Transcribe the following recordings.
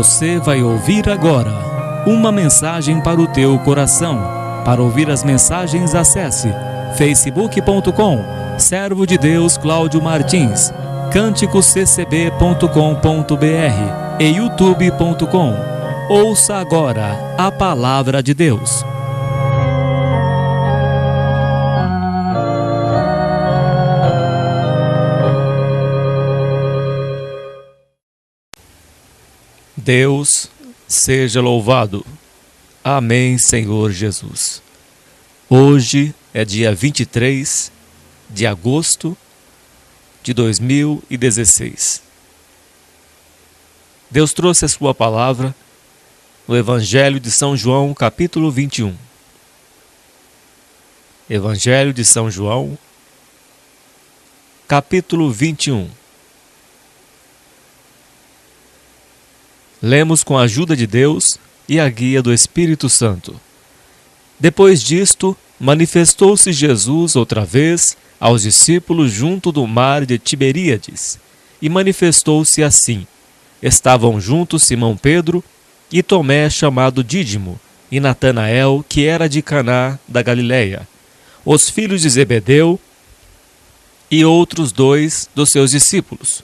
Você vai ouvir agora uma mensagem para o teu coração. Para ouvir as mensagens, acesse facebook.com, Servo de Deus Cláudio Martins, canticosccb.com.br e youtube.com. Ouça agora a Palavra de Deus. Deus seja louvado. Amém, Senhor Jesus. Hoje é dia 23 de agosto de 2016. Deus trouxe a sua palavra no Evangelho de São João, capítulo 21. Evangelho de São João, capítulo 21. Lemos com a ajuda de Deus e a guia do Espírito Santo. Depois disto, manifestou-se Jesus outra vez aos discípulos junto do mar de Tiberíades, e manifestou-se assim. Estavam juntos Simão Pedro e Tomé, chamado Dídimo, e Natanael, que era de Caná da Galileia, os filhos de Zebedeu e outros dois dos seus discípulos.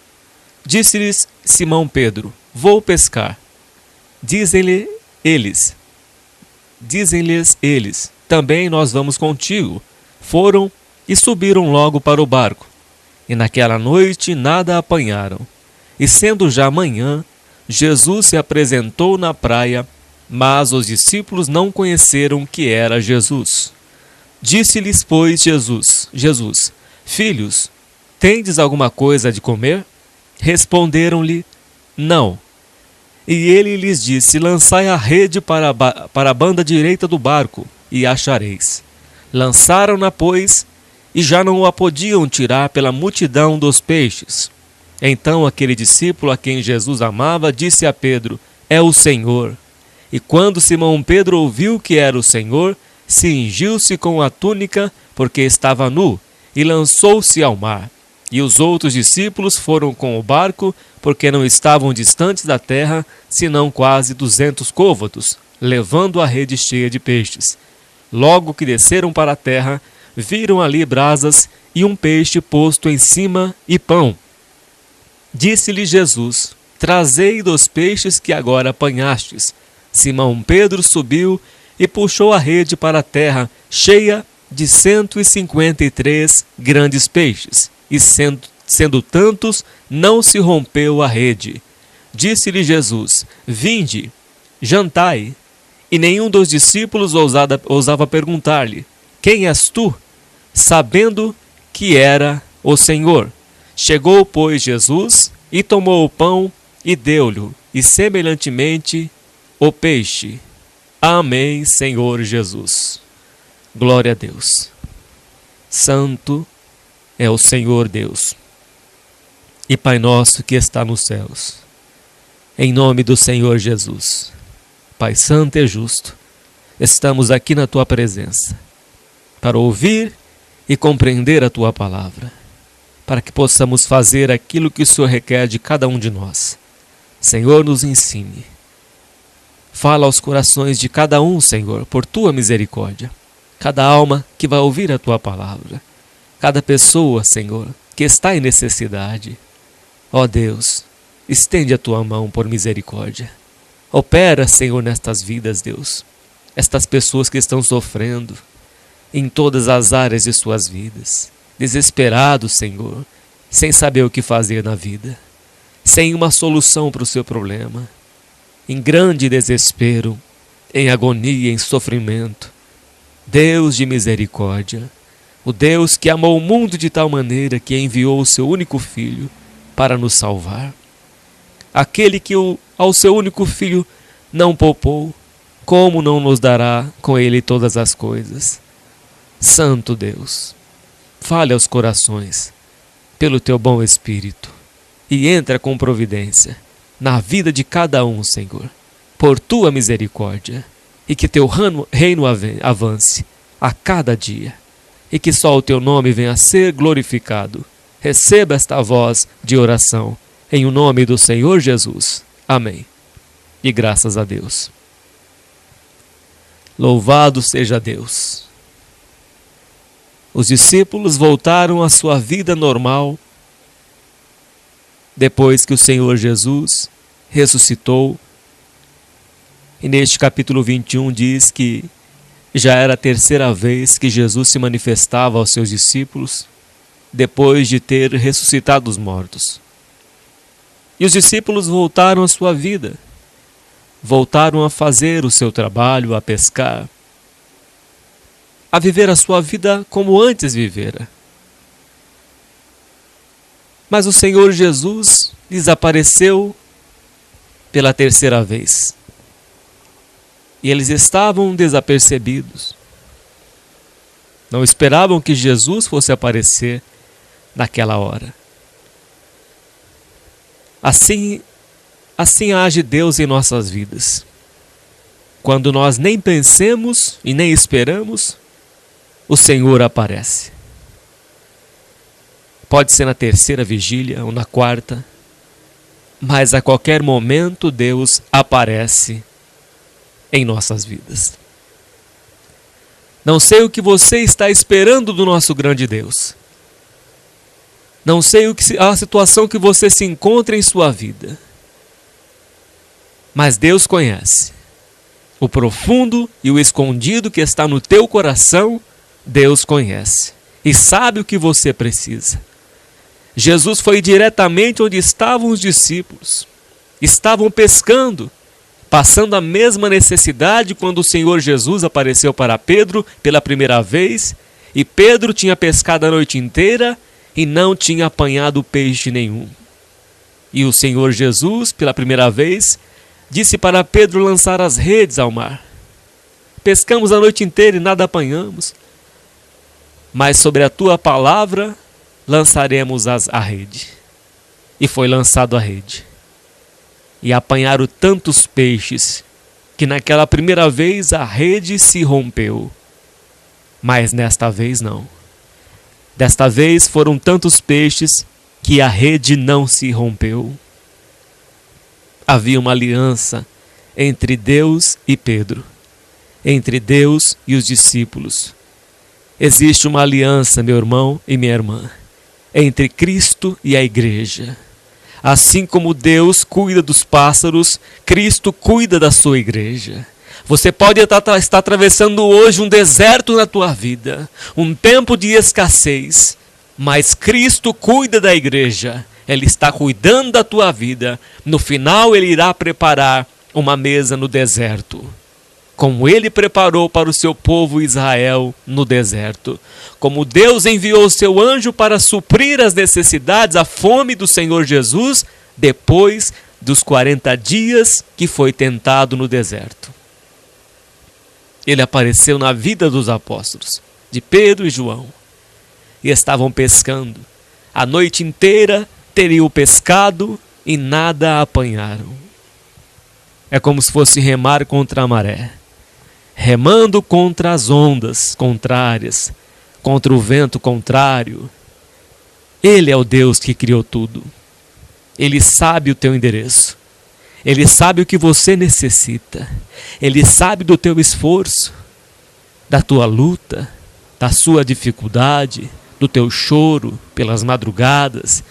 Disse-lhes Simão Pedro: Vou pescar. Dizem-lhes eles: Também nós vamos contigo. Foram e subiram logo para o barco. E naquela noite nada apanharam. E sendo já manhã, Jesus se apresentou na praia, mas os discípulos não conheceram que era Jesus. Disse-lhes, pois, Jesus: Filhos, tendes alguma coisa de comer? Responderam-lhe: Não. E ele lhes disse: Lançai a rede para a banda direita do barco, e achareis. Lançaram-na, pois, e já não a podiam tirar pela multidão dos peixes. Então aquele discípulo a quem Jesus amava disse a Pedro: É o Senhor. E quando Simão Pedro ouviu que era o Senhor, cingiu-se com a túnica, porque estava nu, e lançou-se ao mar. E os outros discípulos foram com o barco, porque não estavam distantes da terra, senão quase 200 côvados, levando a rede cheia de peixes. Logo que desceram para a terra, viram ali brasas e um peixe posto em cima e pão. Disse-lhe Jesus: Trazei dos peixes que agora apanhastes. Simão Pedro subiu e puxou a rede para a terra, cheia de 153 grandes peixes. E sendo tantos, não se rompeu a rede. Disse-lhe Jesus: Vinde, jantai. E nenhum dos discípulos ousava perguntar-lhe: Quem és tu? Sabendo que era o Senhor. Chegou, pois, Jesus, e tomou o pão, e deu-lhe, e semelhantemente o peixe. Amém, Senhor Jesus. Glória a Deus. Santo é o Senhor Deus e Pai nosso que está nos céus. Em nome do Senhor Jesus, Pai Santo e Justo, estamos aqui na Tua presença para ouvir e compreender a Tua palavra, para que possamos fazer aquilo que o Senhor requer de cada um de nós. Senhor, nos ensine. Fala aos corações de cada um, Senhor, por Tua misericórdia. Cada alma que vai ouvir a Tua palavra. Cada pessoa, Senhor, que está em necessidade. Ó Deus, estende a Tua mão por misericórdia. Opera, Senhor, nestas vidas, Deus. Estas pessoas que estão sofrendo em todas as áreas de suas vidas. Desesperados, Senhor, sem saber o que fazer na vida. Sem uma solução para o seu problema. Em grande desespero, em agonia, em sofrimento. Deus de misericórdia. O Deus que amou o mundo de tal maneira que enviou o seu único Filho para nos salvar. Aquele que ao seu único Filho não poupou, como não nos dará com ele todas as coisas? Santo Deus, fale aos corações pelo Teu bom Espírito e entra com providência na vida de cada um, Senhor, por Tua misericórdia, e que Teu reino avance a cada dia. E que só o Teu nome venha a ser glorificado. Receba esta voz de oração, em o nome do Senhor Jesus. Amém. E graças a Deus. Louvado seja Deus. Os discípulos voltaram à sua vida normal depois que o Senhor Jesus ressuscitou. E neste capítulo 21 diz que já era a terceira vez que Jesus se manifestava aos seus discípulos depois de ter ressuscitado os mortos. E os discípulos voltaram à sua vida, voltaram a fazer o seu trabalho, a pescar, a viver a sua vida como antes vivera. Mas o Senhor Jesus lhes apareceu pela terceira vez. E eles estavam desapercebidos. Não esperavam que Jesus fosse aparecer naquela hora. Assim age Deus em nossas vidas. Quando nós nem pensemos e nem esperamos, o Senhor aparece. Pode ser na terceira vigília ou na quarta, mas a qualquer momento Deus aparece em nossas vidas. Não sei o que você está esperando do nosso grande Deus. Não sei a situação que você se encontra em sua vida. Mas Deus conhece. O profundo e o escondido que está no teu coração, Deus conhece. E sabe o que você precisa. Jesus foi diretamente onde estavam os discípulos. Estavam pescando, passando a mesma necessidade quando o Senhor Jesus apareceu para Pedro pela primeira vez, e Pedro tinha pescado a noite inteira e não tinha apanhado peixe nenhum. E o Senhor Jesus, pela primeira vez, disse para Pedro lançar as redes ao mar. Pescamos a noite inteira e nada apanhamos, mas sobre a tua palavra lançaremos a rede. E foi lançado a rede. E apanharam tantos peixes que naquela primeira vez a rede se rompeu. Mas nesta vez não. Desta vez foram tantos peixes que a rede não se rompeu. Havia uma aliança entre Deus e Pedro, entre Deus e os discípulos. Existe uma aliança, meu irmão e minha irmã, entre Cristo e a igreja. Assim como Deus cuida dos pássaros, Cristo cuida da sua igreja. Você pode estar atravessando hoje um deserto na tua vida, um tempo de escassez, mas Cristo cuida da igreja. Ele está cuidando da tua vida. No final Ele irá preparar uma mesa no deserto, como Ele preparou para o seu povo Israel no deserto. Como Deus enviou o seu anjo para suprir as necessidades, a fome do Senhor Jesus, depois dos 40 dias que foi tentado no deserto. Ele apareceu na vida dos apóstolos, de Pedro e João, e estavam pescando. A noite inteira teriam pescado e nada apanharam. É como se fosse remar contra a maré, remando contra as ondas contrárias, contra o vento contrário. Ele é o Deus que criou tudo. Ele sabe o teu endereço. Ele sabe o que você necessita. Ele sabe do teu esforço, da tua luta, da sua dificuldade, do teu choro pelas madrugadas,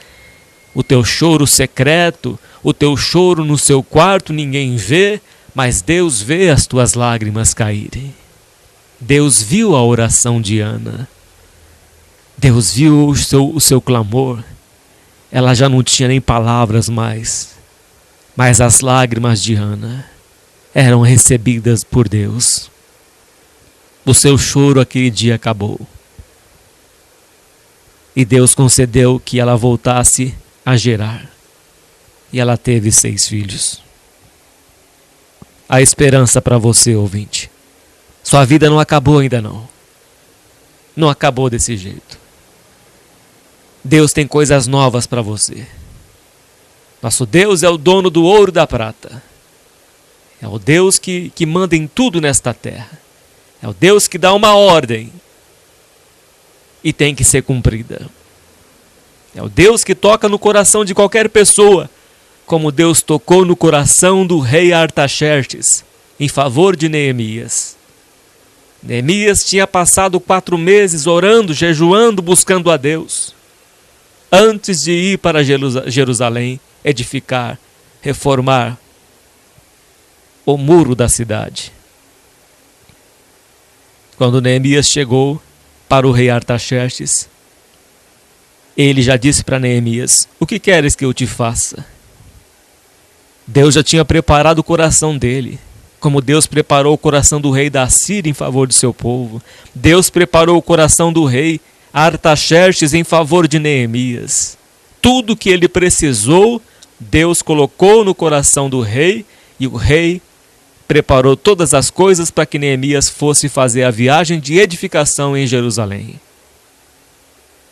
o teu choro secreto, o teu choro no seu quarto, ninguém vê, mas Deus vê as tuas lágrimas caírem. Deus viu a oração de Ana. Deus viu o seu clamor. Ela já não tinha nem palavras mais, mas as lágrimas de Ana eram recebidas por Deus. O seu choro aquele dia acabou. E Deus concedeu que ela voltasse a gerar. E ela teve 6 filhos. Há esperança para você, ouvinte. Sua vida não acabou ainda não. Não acabou desse jeito. Deus tem coisas novas para você. Nosso Deus é o dono do ouro e da prata. É o Deus que manda em tudo nesta terra. É o Deus que dá uma ordem e tem que ser cumprida. É o Deus que toca no coração de qualquer pessoa como Deus tocou no coração do rei Artaxerxes em favor de Neemias. Neemias tinha passado 4 meses orando, jejuando, buscando a Deus, antes de ir para Jerusalém, edificar, reformar o muro da cidade. Quando Neemias chegou para o rei Artaxerxes, ele já disse para Neemias: o que queres que eu te faça? Deus já tinha preparado o coração dele, como Deus preparou o coração do rei da Síria em favor do seu povo. Deus preparou o coração do rei Artaxerxes em favor de Neemias. Tudo que ele precisou, Deus colocou no coração do rei, e o rei preparou todas as coisas para que Neemias fosse fazer a viagem de edificação em Jerusalém.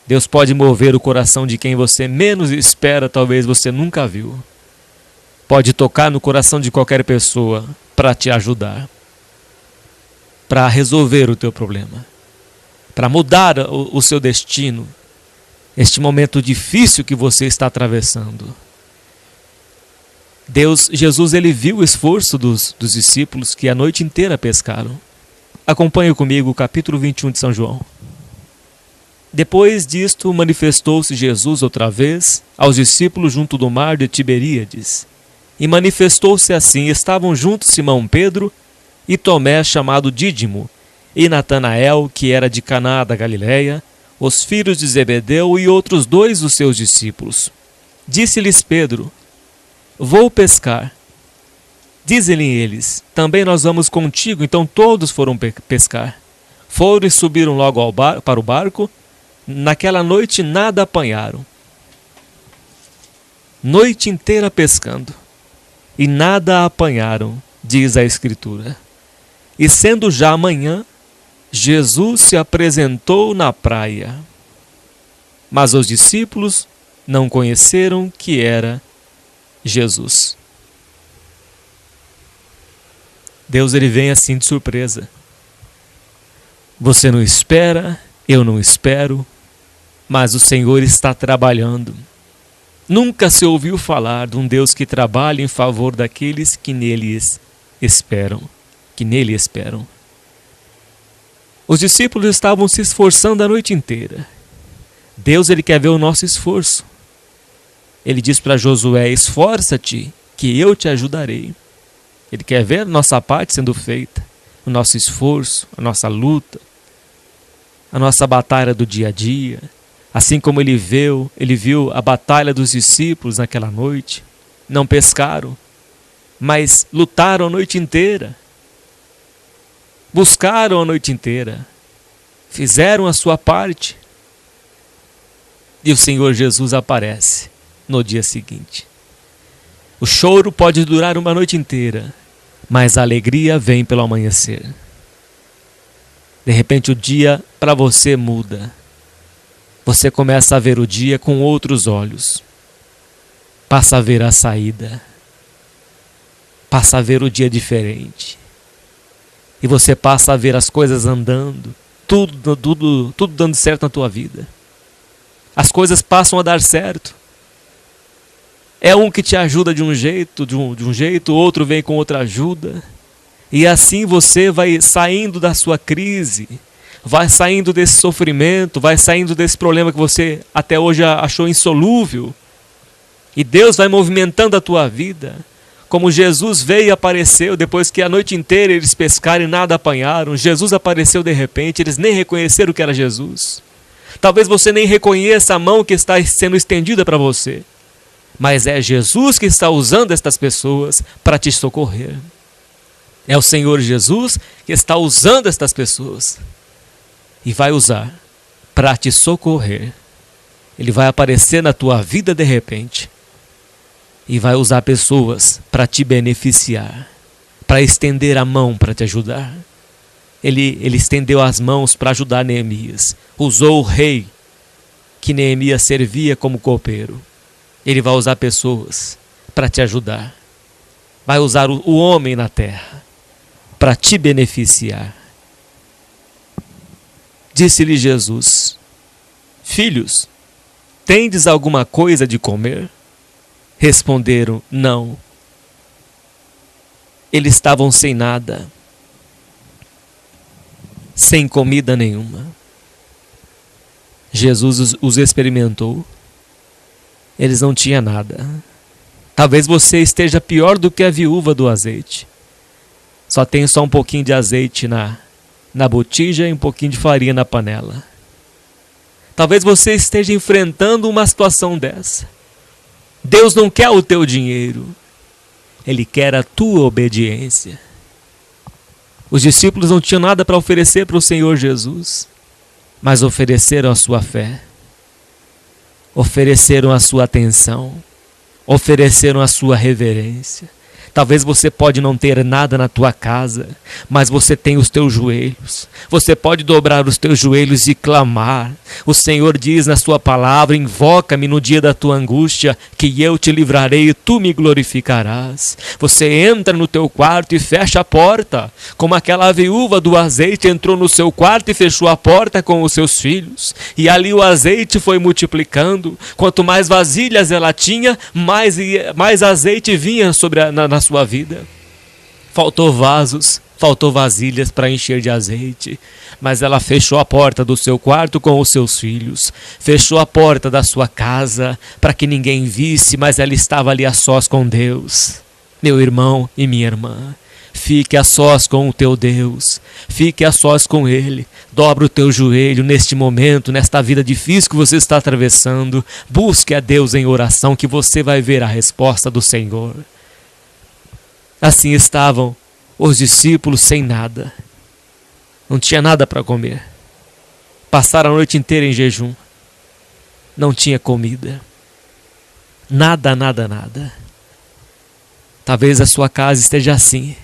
Deus pode mover o coração de quem você menos espera, talvez você nunca viu. Pode tocar no coração de qualquer pessoa para te ajudar, para resolver o teu problema, para mudar o seu destino, este momento difícil que você está atravessando. Jesus, ele viu o esforço dos discípulos que a noite inteira pescaram. Acompanhe comigo o capítulo 21 de São João. Depois disto, manifestou-se Jesus outra vez aos discípulos junto do mar de Tiberíades. E manifestou-se assim: estavam juntos Simão Pedro e Tomé, chamado Dídimo, e Natanael, que era de Caná da Galileia, os filhos de Zebedeu e outros 2 dos seus discípulos. Disse-lhes Pedro: vou pescar. Dizem-lhe eles: também nós vamos contigo. Então todos foram pescar. Foram e subiram logo para o barco. Naquela noite nada apanharam. Noite inteira pescando, e nada apanharam, diz a Escritura. E sendo já amanhã, Jesus se apresentou na praia. Mas os discípulos não conheceram que era Jesus. Deus, ele vem assim de surpresa. Você não espera, eu não espero, mas o Senhor está trabalhando. Nunca se ouviu falar de um Deus que trabalha em favor daqueles que nele esperam. Os discípulos estavam se esforçando a noite inteira. Deus, ele quer ver o nosso esforço. Ele diz para Josué: esforça-te, que eu te ajudarei. Ele quer ver a nossa parte sendo feita, o nosso esforço, a nossa luta, a nossa batalha do dia a dia. Assim como ele viu a batalha dos discípulos naquela noite. Não pescaram, mas lutaram a noite inteira. Buscaram a noite inteira. Fizeram a sua parte. E o Senhor Jesus aparece no dia seguinte. O choro pode durar uma noite inteira, mas a alegria vem pelo amanhecer. De repente o dia para você muda. Você começa a ver o dia com outros olhos. Passa a ver a saída. Passa a ver o dia diferente. E você passa a ver as coisas andando. Tudo dando certo na tua vida. As coisas passam a dar certo. É um que te ajuda de um jeito, o outro vem com outra ajuda. E assim você vai saindo da sua crise. Vai saindo desse sofrimento, vai saindo desse problema que você até hoje achou insolúvel. E Deus vai movimentando a tua vida. Como Jesus veio e apareceu, depois que a noite inteira eles pescaram e nada apanharam. Jesus apareceu de repente, eles nem reconheceram que era Jesus. Talvez você nem reconheça a mão que está sendo estendida para você. Mas é Jesus que está usando estas pessoas para te socorrer. É o Senhor Jesus que está usando estas pessoas. E vai usar para te socorrer. Ele vai aparecer na tua vida de repente. E vai usar pessoas para te beneficiar. Para estender a mão para te ajudar. Ele estendeu as mãos para ajudar Neemias. Usou o rei que Neemias servia como copeiro. Ele vai usar pessoas para te ajudar. Vai usar o homem na terra para te beneficiar. Disse-lhe Jesus: filhos, tendes alguma coisa de comer? Responderam: não. Eles estavam sem nada, sem comida nenhuma. Jesus os experimentou. Eles não tinham nada. Talvez você esteja pior do que a viúva do azeite. Só tem só um pouquinho de azeite na botija e um pouquinho de farinha na panela. Talvez você esteja enfrentando uma situação dessa. Deus não quer o teu dinheiro. Ele quer a tua obediência. Os discípulos não tinham nada para oferecer para o Senhor Jesus, mas ofereceram a sua fé, ofereceram a sua atenção, ofereceram a sua reverência. Talvez você pode não ter nada na tua casa, mas você tem os teus joelhos. Você pode dobrar os teus joelhos e clamar. O Senhor diz na sua palavra: invoca-me no dia da tua angústia, que eu te livrarei e tu me glorificarás. Você entra no teu quarto e fecha a porta, como aquela viúva do azeite entrou no seu quarto e fechou a porta com os seus filhos. E ali o azeite foi multiplicando. Quanto mais vasilhas ela tinha, mais azeite vinha na sua vida. Faltou vasos, faltou vasilhas para encher de azeite, mas ela fechou a porta do seu quarto com os seus filhos, fechou a porta da sua casa para que ninguém visse, mas ela estava ali a sós com Deus. Meu irmão e minha irmã, fique a sós com o teu Deus, fique a sós com Ele. Dobra o teu joelho neste momento, nesta vida difícil que você está atravessando. Busque a Deus em oração, que você vai ver a resposta do Senhor. Assim estavam os discípulos sem nada. Não tinha nada para comer. Passaram a noite inteira em jejum. Não tinha comida. Nada. Talvez a sua casa esteja assim.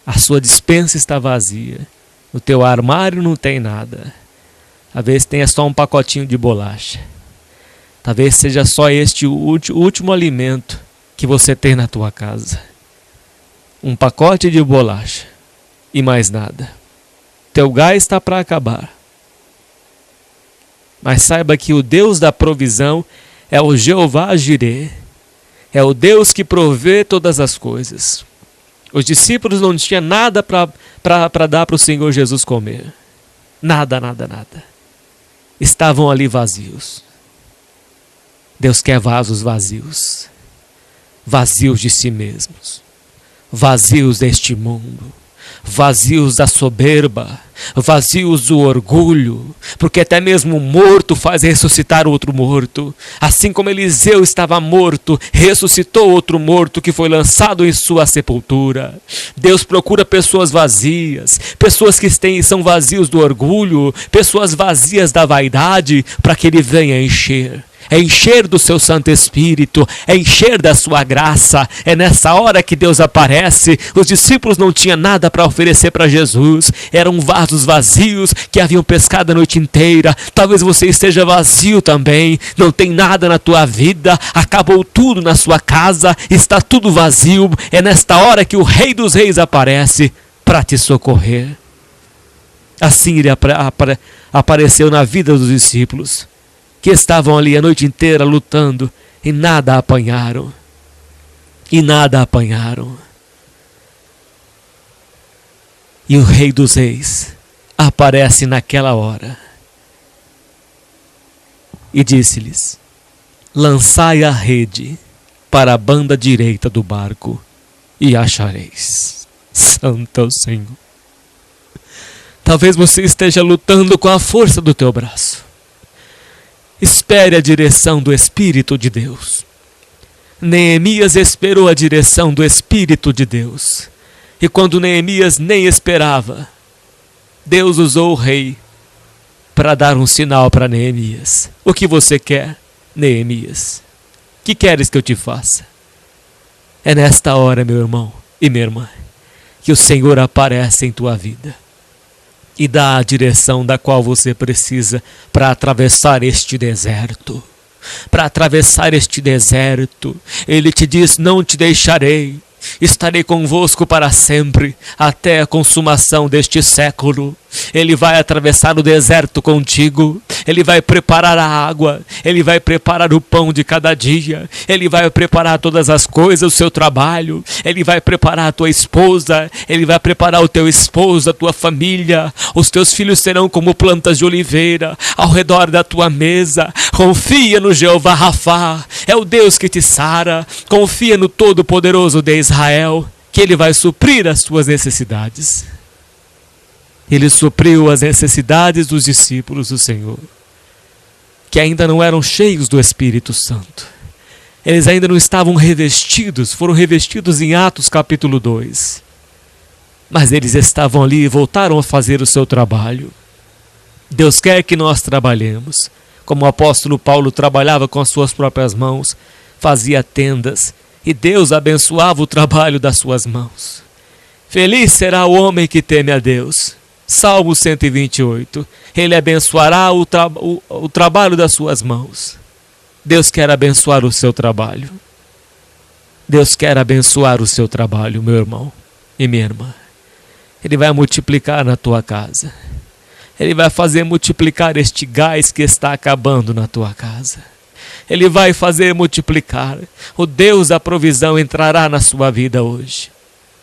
A sua despensa está vazia. No teu armário não tem nada. Talvez tenha só um pacotinho de bolacha. Talvez seja só este o último alimento que você tem na tua casa. Um pacote de bolacha e mais nada. Teu gás está para acabar. Mas saiba que o Deus da provisão é o Jeová Jireh. É o Deus que provê todas as coisas. Os discípulos não tinham nada para dar para o Senhor Jesus comer. Nada. Estavam ali vazios. Deus quer vasos vazios. Vazios de si mesmos. Vazios deste mundo, vazios da soberba, vazios do orgulho, porque até mesmo o morto faz ressuscitar outro morto. Assim como Eliseu estava morto, ressuscitou outro morto que foi lançado em sua sepultura. Deus procura pessoas vazias, pessoas que são vazios do orgulho, pessoas vazias da vaidade, para que Ele venha encher. É encher do seu Santo Espírito, é encher da sua graça. É nessa hora que Deus aparece. Os discípulos não tinham nada para oferecer para Jesus, eram vasos vazios que haviam pescado a noite inteira. Talvez você esteja vazio também, não tem nada na tua vida, acabou tudo na sua casa, está tudo vazio. É nesta hora que o Rei dos Reis aparece para te socorrer. Assim Ele apareceu na vida dos discípulos, que estavam ali a noite inteira lutando e nada apanharam. E o Rei dos Reis aparece naquela hora e disse-lhes: lançai a rede para a banda direita do barco e achareis. Santo é o Senhor. Talvez você esteja lutando com a força do teu braço. Espere a direção do Espírito de Deus. Neemias esperou a direção do Espírito de Deus. E quando Neemias nem esperava, Deus usou o rei para dar um sinal para Neemias. O que você quer, Neemias? Que queres que eu te faça? É nesta hora, meu irmão e minha irmã, que o Senhor aparece em tua vida e dá a direção da qual você precisa para atravessar este deserto. Para atravessar este deserto, Ele te diz: não te deixarei, estarei convosco para sempre, até a consumação deste século. Ele vai atravessar o deserto contigo. Ele vai preparar a água. Ele vai preparar o pão de cada dia. Ele vai preparar todas as coisas, o seu trabalho. Ele vai preparar a tua esposa. Ele vai preparar o teu esposo, a tua família. Os teus filhos serão como plantas de oliveira ao redor da tua mesa. Confia no Jeová Rafá. É o Deus que te sara. Confia no Todo-Poderoso de Israel, que Ele vai suprir as tuas necessidades. Ele supriu as necessidades dos discípulos do Senhor, que ainda não eram cheios do Espírito Santo. Eles ainda não estavam revestidos, foram revestidos em Atos capítulo 2. Mas eles estavam ali e voltaram a fazer o seu trabalho. Deus quer que nós trabalhemos, como o apóstolo Paulo trabalhava com as suas próprias mãos, fazia tendas, e Deus abençoava o trabalho das suas mãos. Feliz será o homem que teme a Deus. Salmo 128. Ele abençoará o trabalho das suas mãos. Deus quer abençoar o seu trabalho. Deus quer abençoar o seu trabalho, meu irmão e minha irmã. Ele vai multiplicar na tua casa. Ele vai fazer multiplicar este gás que está acabando na tua casa. Ele vai fazer multiplicar. O Deus da provisão entrará na sua vida hoje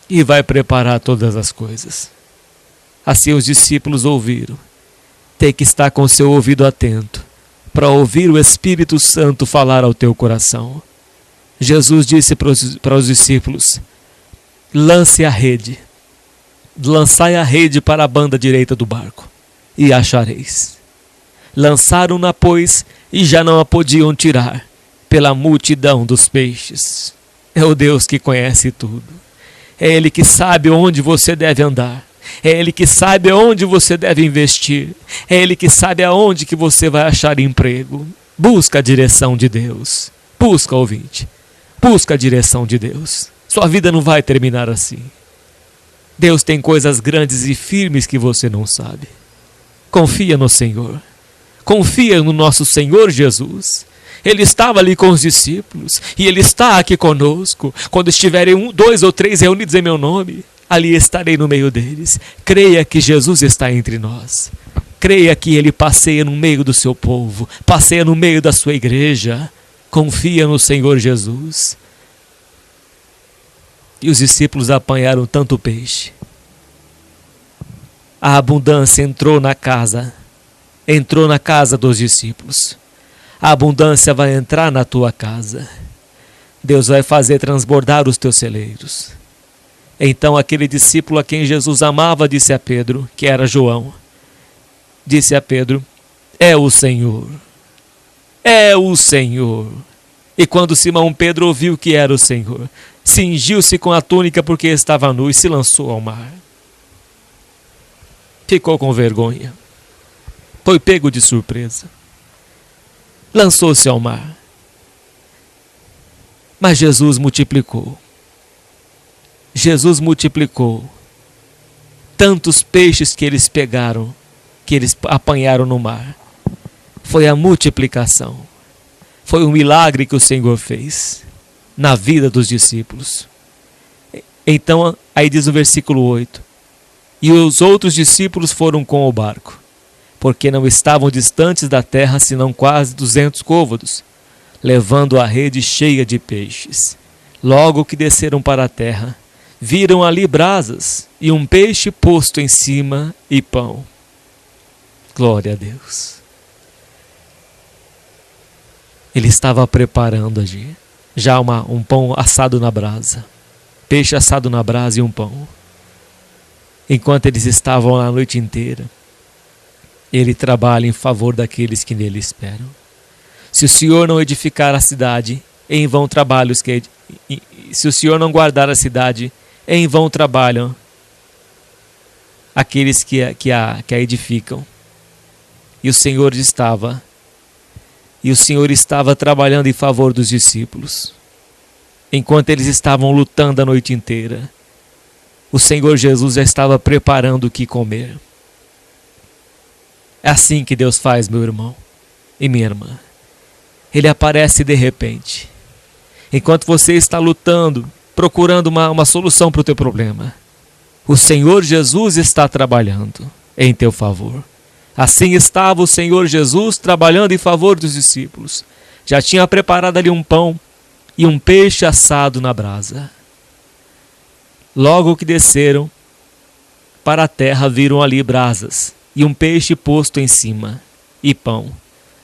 e vai preparar todas as coisas. Assim os discípulos ouviram. Tem que estar com o seu ouvido atento para ouvir o Espírito Santo falar ao teu coração. Jesus disse para os discípulos: lance a rede. Lançai a rede para a banda direita do barco e achareis. Lançaram-na, pois, e já não a podiam tirar pela multidão dos peixes. É o Deus que conhece tudo. É Ele que sabe onde você deve andar. É Ele que sabe aonde você deve investir. É Ele que sabe aonde que você vai achar emprego. Busca a direção de Deus. Busca, ouvinte. Busca a direção de Deus. Sua vida não vai terminar assim. Deus tem coisas grandes e firmes que você não sabe. Confia no Senhor. Confia no nosso Senhor Jesus. Ele estava ali com os discípulos e Ele está aqui conosco. Quando estiverem 2 ou 3 reunidos em meu nome, ali estarei no meio deles. Creia que Jesus está entre nós. Creia que Ele passeia no meio do seu povo, passeia no meio da sua igreja. Confia no Senhor Jesus. E os discípulos apanharam tanto peixe. A abundância entrou na casa dos discípulos. A abundância vai entrar na tua casa. Deus vai fazer transbordar os teus celeiros. Então aquele discípulo a quem Jesus amava disse a Pedro, que era João, disse a Pedro: é o Senhor. É o Senhor. E quando Simão Pedro ouviu que era o Senhor, cingiu-se com a túnica porque estava nu e se lançou ao mar. Ficou com vergonha. Foi pego de surpresa. Lançou-se ao mar. Mas Jesus multiplicou. Jesus multiplicou tantos peixes que eles pegaram, que eles apanharam no mar. Foi a multiplicação. Foi um milagre que o Senhor fez na vida dos discípulos. Então, aí diz o versículo 8: e os outros discípulos foram com o barco, porque não estavam distantes da terra senão quase 200 côvados, levando a rede cheia de peixes. Logo que desceram para a terra, viram ali brasas e um peixe posto em cima e pão. Glória a Deus. Ele estava preparando já um pão assado na brasa. Peixe assado na brasa e um pão. Enquanto eles estavam lá a noite inteira, Ele trabalha em favor daqueles que nele esperam. Se o Senhor não edificar a cidade, em vão trabalham os que... Se o Senhor não guardar a cidade, em vão trabalham aqueles que a edificam. E o Senhor estava trabalhando em favor dos discípulos. Enquanto eles estavam lutando a noite inteira, o Senhor Jesus já estava preparando o que comer. É assim que Deus faz, meu irmão e minha irmã. Ele aparece de repente. Enquanto você está lutando, procurando uma solução para o teu problema, o Senhor Jesus está trabalhando. em teu favor. Assim estava o Senhor Jesus trabalhando em favor dos discípulos. Já tinha preparado ali um pão e um peixe assado na brasa. Logo que desceram para a terra, viram ali brasas e um peixe posto em cima e pão.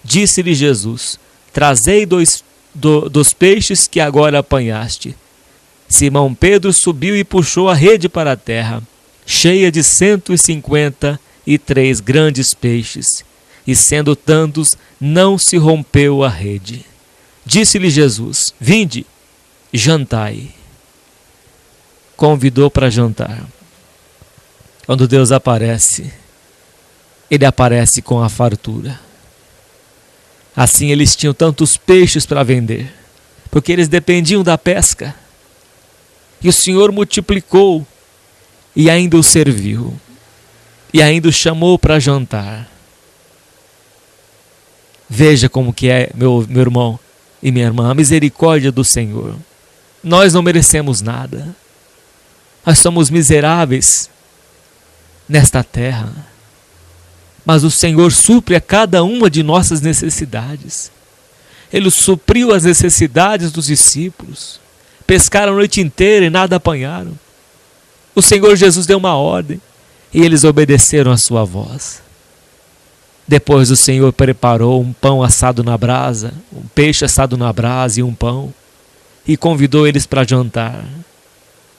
Disse-lhe Jesus: trazei dos peixes que agora apanhaste. Simão Pedro subiu e puxou a rede para a terra, cheia de 153 grandes peixes, e sendo tantos, não se rompeu a rede. Disse-lhe Jesus: vinde, jantai. Convidou para jantar. Quando Deus aparece, Ele aparece com a fartura. Assim eles tinham tantos peixes para vender, porque eles dependiam da pesca. E o Senhor multiplicou e ainda o serviu. E ainda o chamou para jantar. Veja como que é, meu irmão e minha irmã, a misericórdia do Senhor. Nós não merecemos nada. Nós somos miseráveis nesta terra. Mas o Senhor supre a cada uma de nossas necessidades. Ele supriu as necessidades dos discípulos. Pescaram a noite inteira e nada apanharam. O Senhor Jesus deu uma ordem e eles obedeceram a sua voz. Depois o Senhor preparou um pão assado na brasa, um peixe assado na brasa e um pão, e convidou eles para jantar.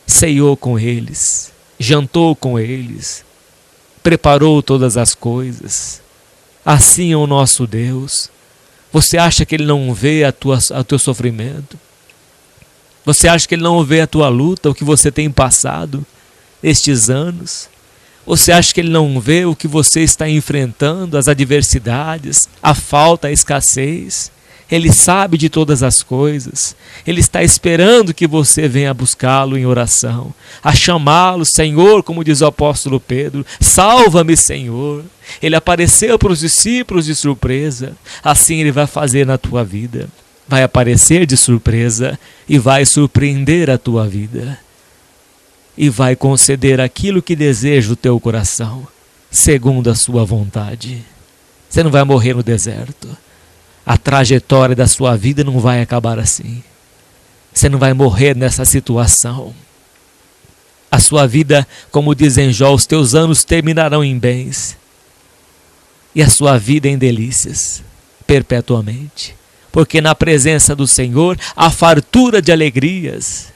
Ceiou com eles, jantou com eles, preparou todas as coisas. Assim é o nosso Deus. Você acha que Ele não vê o teu sofrimento? Você acha que Ele não vê a tua luta, o que você tem passado estes anos? Você acha que Ele não vê o que você está enfrentando, as adversidades, a falta, a escassez? Ele sabe de todas as coisas. Ele está esperando que você venha buscá-lo em oração, a chamá-lo: Senhor, como diz o apóstolo Pedro, salva-me, Senhor. Ele apareceu para os discípulos de surpresa. Assim Ele vai fazer na tua vida. Vai aparecer de surpresa e vai surpreender a tua vida. E vai conceder aquilo que deseja o teu coração, segundo a sua vontade. Você não vai morrer no deserto. A trajetória da sua vida não vai acabar assim. Você não vai morrer nessa situação. A sua vida, como diz em Jó, os teus anos terminarão em bens. E a sua vida em delícias, perpetuamente. Porque na presença do Senhor há fartura de alegrias.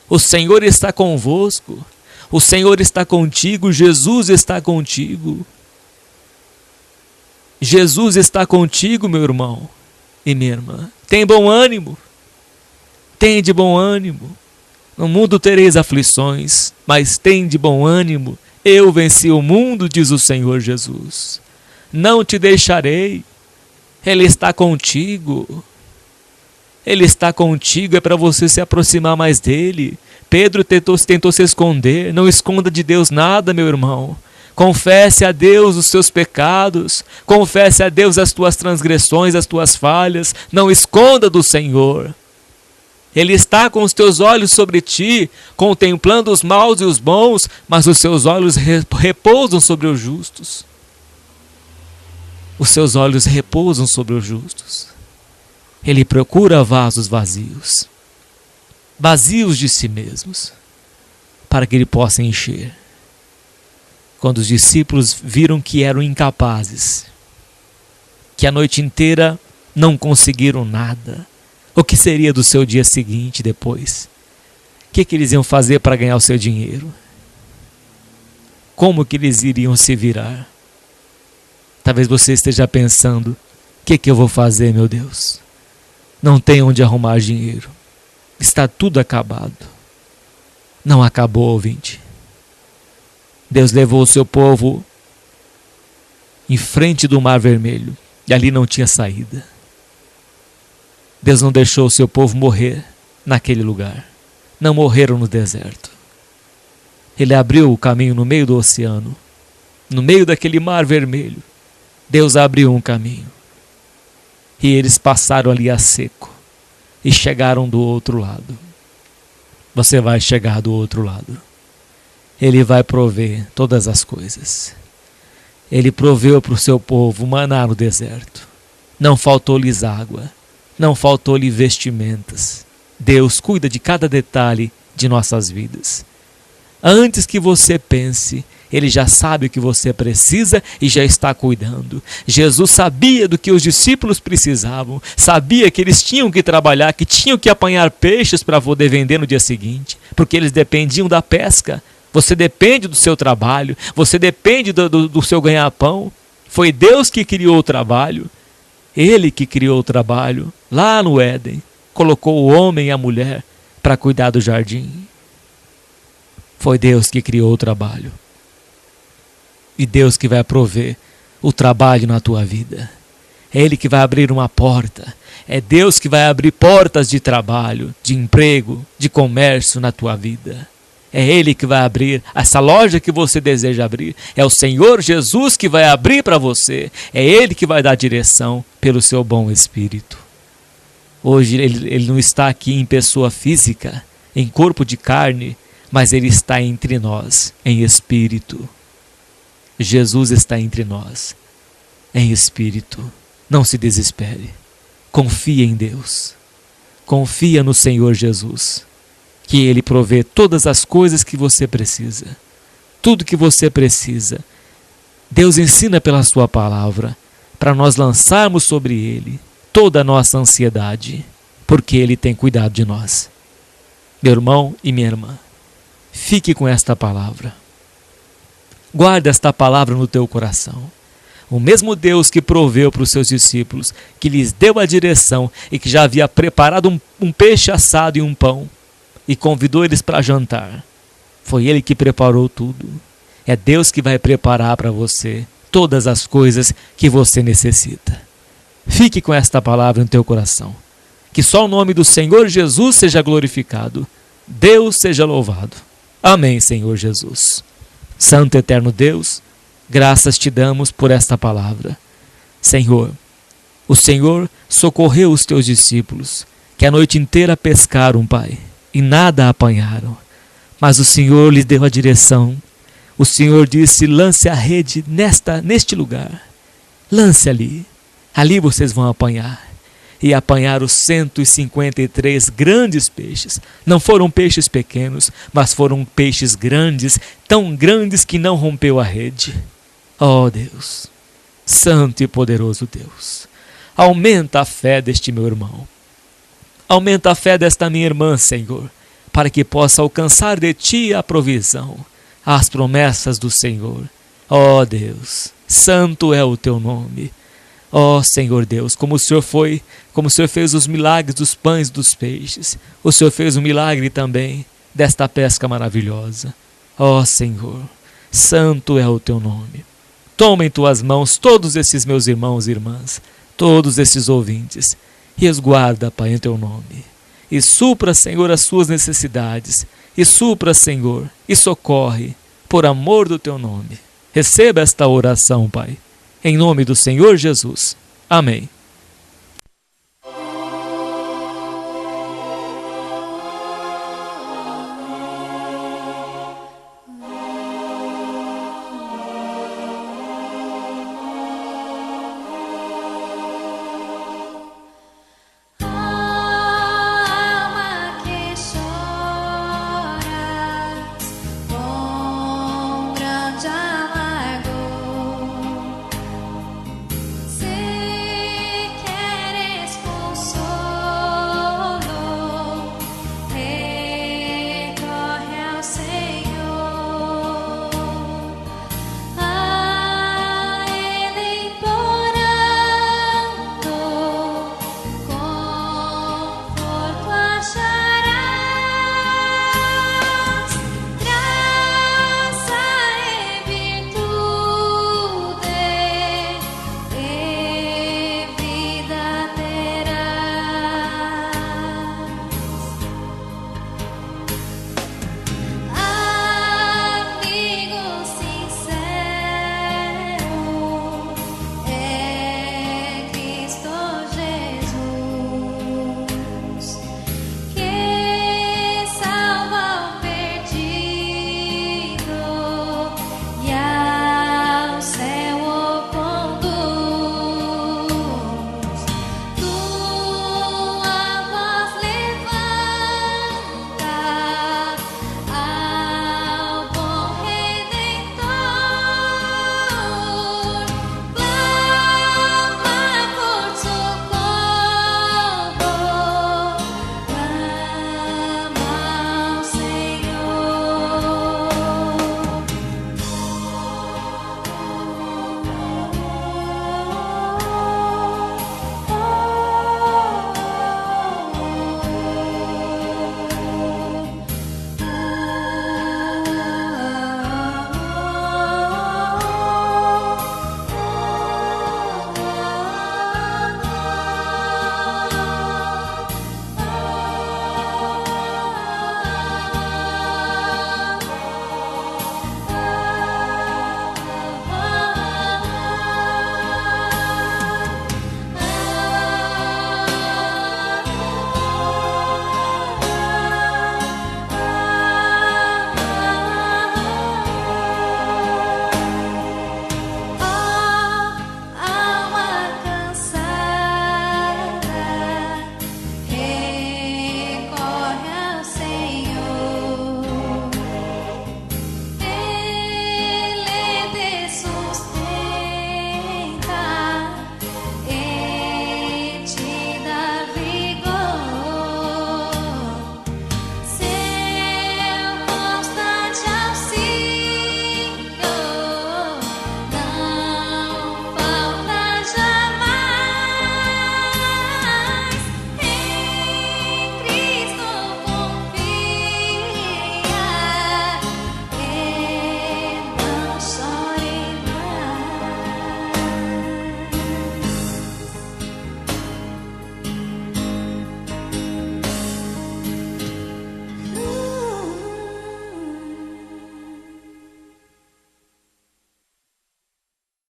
O Senhor está convosco. O Senhor está contigo. Jesus está contigo. Jesus está contigo, meu irmão e minha irmã. Tem bom ânimo. Tem de bom ânimo. No mundo tereis aflições, mas tem de bom ânimo. Eu venci o mundo, diz o Senhor Jesus. Não te deixarei. Ele está contigo. Ele está contigo, é para você se aproximar mais dele. Pedro tentou se esconder. Não esconda de Deus nada, meu irmão. Confesse a Deus os seus pecados. Confesse a Deus as tuas transgressões, as tuas falhas. Não esconda do Senhor. Ele está com os teus olhos sobre ti, contemplando os maus e os bons, mas os seus olhos repousam sobre os justos. Os seus olhos repousam sobre os justos. Ele procura vasos vazios, vazios de si mesmos, para que ele possa encher. Quando os discípulos viram que eram incapazes, que a noite inteira não conseguiram nada, o que seria do seu dia seguinte depois? O que eles iam fazer para ganhar o seu dinheiro? Como que eles iriam se virar? Talvez você esteja pensando: o que eu vou fazer, meu Deus? Não tem onde arrumar dinheiro. Está tudo acabado. Não acabou, ouvinte. Deus levou o seu povo em frente do Mar Vermelho e ali não tinha saída. Deus não deixou o seu povo morrer naquele lugar. Não morreram no deserto. Ele abriu o caminho no meio do oceano, no meio daquele Mar Vermelho. Deus abriu um caminho. E eles passaram ali a seco e chegaram do outro lado. Você vai chegar do outro lado. Ele vai prover todas as coisas. Ele proveu para o seu povo maná no deserto. Não faltou-lhes água, não faltou-lhe vestimentas. Deus cuida de cada detalhe de nossas vidas. Antes que você pense, Ele já sabe o que você precisa e já está cuidando. Jesus sabia do que os discípulos precisavam, sabia que eles tinham que trabalhar, que tinham que apanhar peixes para poder vender no dia seguinte, porque eles dependiam da pesca. Você depende do seu trabalho, você depende do seu ganha-pão. Foi Deus que criou o trabalho, Ele que criou o trabalho lá no Éden, colocou o homem e a mulher para cuidar do jardim. Foi Deus que criou o trabalho. E Deus que vai prover o trabalho na tua vida. É Ele que vai abrir uma porta. É Deus que vai abrir portas de trabalho, de emprego, de comércio na tua vida. É Ele que vai abrir essa loja que você deseja abrir. É o Senhor Jesus que vai abrir para você. É Ele que vai dar direção pelo seu bom Espírito. Hoje Ele não está aqui em pessoa física, em corpo de carne, mas Ele está entre nós, em Espírito. Jesus está entre nós, em Espírito. Não se desespere. Confia em Deus. Confia no Senhor Jesus, que Ele provê todas as coisas que você precisa. Tudo que você precisa. Deus ensina pela sua palavra, para nós lançarmos sobre Ele toda a nossa ansiedade, porque Ele tem cuidado de nós. Meu irmão e minha irmã, fique com esta palavra. Guarda esta palavra no teu coração. O mesmo Deus que proveu para os seus discípulos, que lhes deu a direção e que já havia preparado um peixe assado e um pão, e convidou eles para jantar. Foi Ele que preparou tudo. É Deus que vai preparar para você todas as coisas que você necessita. Fique com esta palavra no teu coração. Que só o nome do Senhor Jesus seja glorificado. Deus seja louvado. Amém, Senhor Jesus. Santo eterno Deus, graças te damos por esta palavra. Senhor, o Senhor socorreu os teus discípulos, que a noite inteira pescaram, Pai, e nada apanharam. Mas o Senhor lhes deu a direção. O Senhor disse: lance a rede neste lugar. Lance ali. Ali vocês vão apanhar. E apanharam 153 grandes peixes. Não foram peixes pequenos, mas foram peixes grandes, tão grandes que não rompeu a rede. Oh Deus, santo e poderoso Deus, aumenta a fé deste meu irmão. Aumenta a fé desta minha irmã, Senhor, para que possa alcançar de Ti a provisão, as promessas do Senhor. Oh Deus, santo é o Teu nome. Ó Senhor Deus, como o Senhor fez os milagres dos pães e dos peixes, o Senhor fez um milagre também desta pesca maravilhosa. Ó Senhor, santo é o teu nome. Toma em tuas mãos todos esses meus irmãos e irmãs, todos esses ouvintes, e resguarda, Pai, em teu nome. E supra, Senhor, as suas necessidades, e supra, Senhor, e socorre, por amor do teu nome. Receba esta oração, Pai. Em nome do Senhor Jesus. Amém.